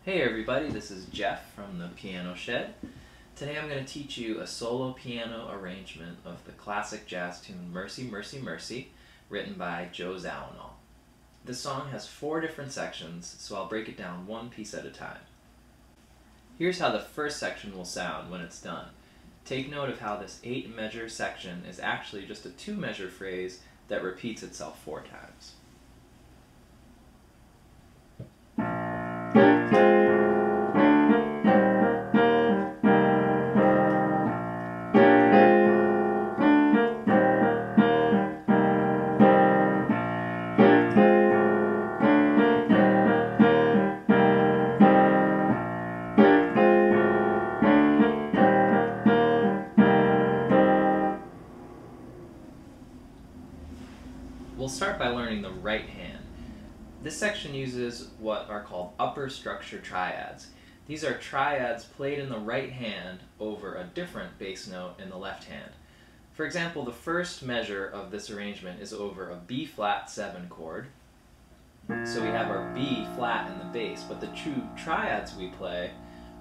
Hey everybody, this is Jeff from the Piano Shed. Today I'm going to teach you a solo piano arrangement of the classic jazz tune Mercy, Mercy, Mercy, written by Joe Zawinul. This song has 4 different sections, so I'll break it down one piece at a time. Here's how the first section will sound when it's done. Take note of how this 8-measure section is actually just a 2-measure phrase that repeats itself 4 times. We'll start by learning the right hand. This section uses what are called upper structure triads. These are triads played in the right hand over a different bass note in the left hand. For example, the first measure of this arrangement is over a B flat 7 chord. So we have our B flat in the bass, but the two triads we play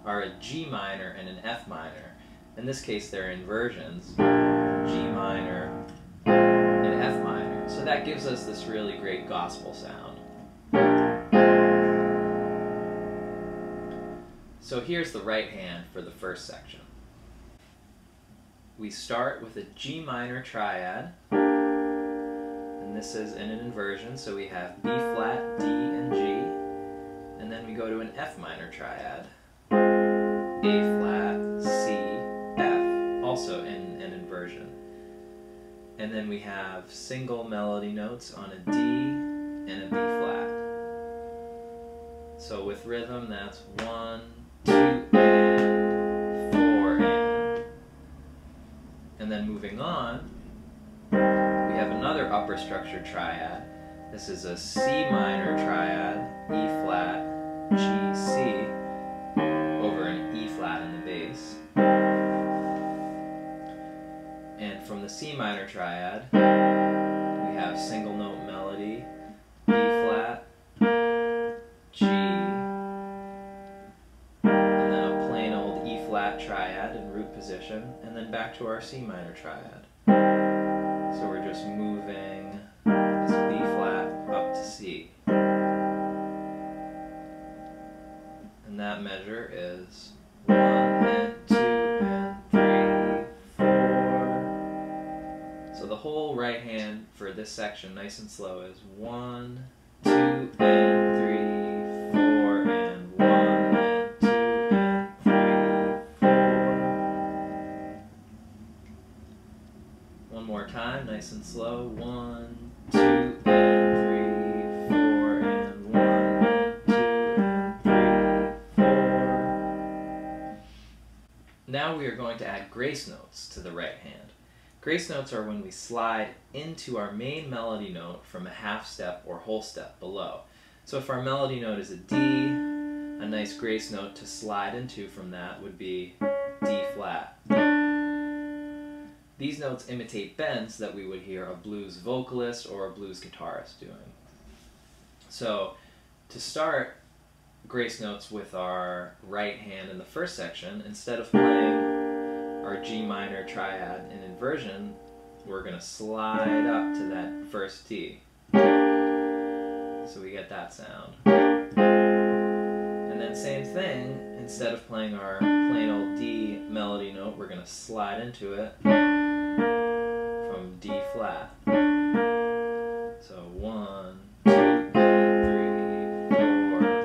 are a G minor and an F minor. In this case, they're inversions, G minor and F minor. So that gives us this really great gospel sound. So here's the right hand for the first section. We start with a G minor triad, and this is in an inversion, so we have B flat, D, and G, and then we go to an F minor triad, A flat, C, F, also in an inversion. And then we have single melody notes on a D and a B flat. So with rhythm, that's 1, 2, and 4, and then moving on, we have another upper structure triad. This is a C minor triad, E flat, G, C, over an E flat in the bass. And from the C minor triad, we have single note melody, B flat, G, and then a plain old E flat triad in root position, and then back to our C minor triad. So we're just moving this B flat up to C. And that measure is 1 and 2 and 3, 4. So the whole right hand for this section, nice and slow, is 1, 2 and 3, 4, and 1 and 2 and 3, 4. One more time, nice and slow. 1, 2 and 3, 4, and 1 and 2 and 3, 4. Now we are going to add grace notes to the right hand. Grace notes are when we slide into our main melody note from a half step or whole step below. So if our melody note is a D, a nice grace note to slide into from that would be D flat. These notes imitate bends that we would hear a blues vocalist or a blues guitarist doing. So to start grace notes with our right hand in the first section, instead of playing our G minor triad in inversion, we're going to slide up to that first D. So we get that sound. And then same thing, instead of playing our plain old D melody note, we're going to slide into it from D flat. So 1, 2, and 3, 4.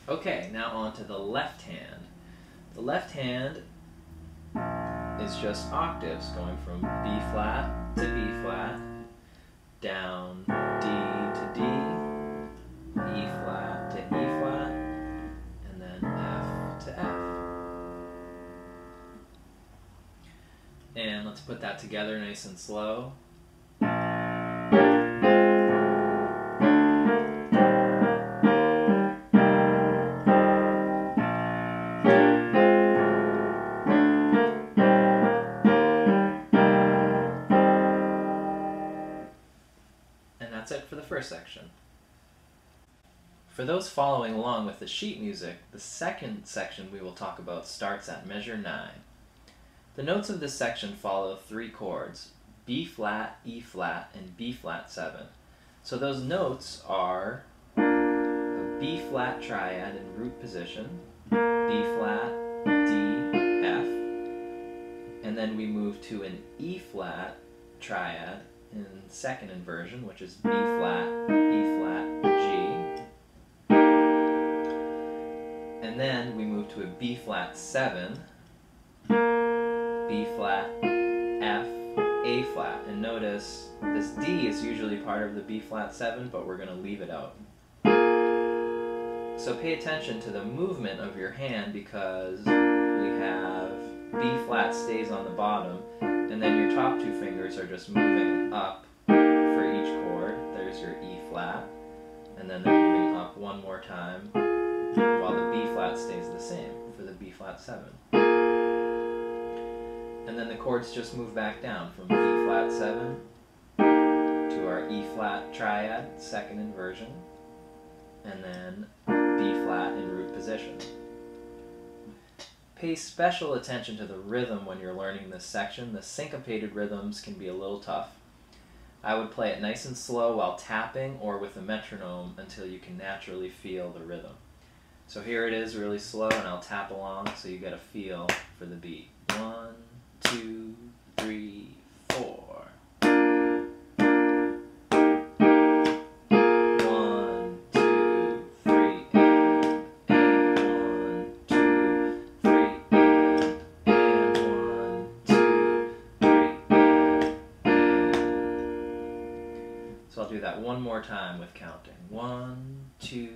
Okay, now on to the left hand. The left hand is just octaves going from B flat to B flat, down D to D, E flat to E flat, and then F to F. And let's put that together nice and slow. first section. For those following along with the sheet music, the second section we will talk about starts at measure 9. The notes of this section follow 3 chords, B flat, E flat, and B flat 7. So those notes are a B flat triad in root position, B flat, D, F, and then we move to an E flat triad in second inversion, which is B flat, E flat, G. And then we move to a B flat 7, B flat, F, A flat. And notice this D is usually part of the B flat 7, but we're going to leave it out. So pay attention to the movement of your hand, because we have B flat stays on the bottom, and then your top 2 fingers are just moving up for each chord. There's your E flat, and then they're moving up one more time while the B flat stays the same for the B flat 7. And then the chords just move back down from B flat 7 to our E flat triad, second inversion, and then B flat in root position. Pay special attention to the rhythm when you're learning this section. The syncopated rhythms can be a little tough. I would play it nice and slow while tapping or with a metronome until you can naturally feel the rhythm. So here it is really slow, and I'll tap along so you get a feel for the beat. 1, 2, 3, 4. 1, 2, 3, and 1, 2, 3, and 1, 2, 3, and. So I'll do that one more time with counting. 1, 2,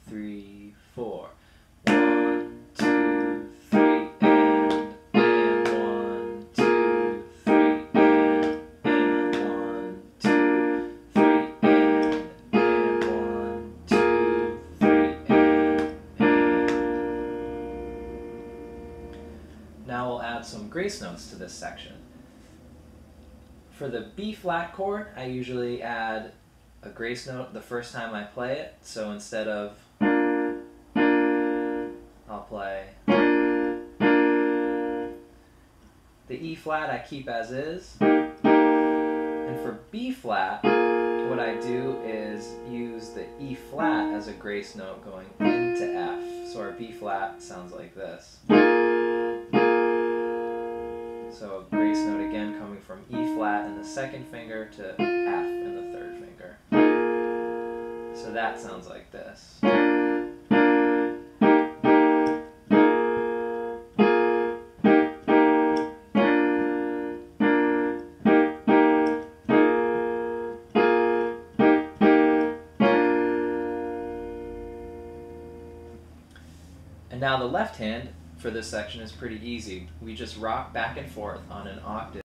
3, 4. 1, 2, 3, and 1, 2, 3, and 1, 2, 3, and 1, 2, 3, and. Now we'll add some grace notes to this section. For the B flat chord, I usually add a grace note the first time I play it, so instead of, I'll play the E flat I keep as is, and for B flat what I do is use the E flat as a grace note going into F, so our B flat sounds like this. So a grace note again coming from E flat in the second finger to F in the third finger. So that sounds like this. And now the left hand for this section is pretty easy. We just rock back and forth on an octave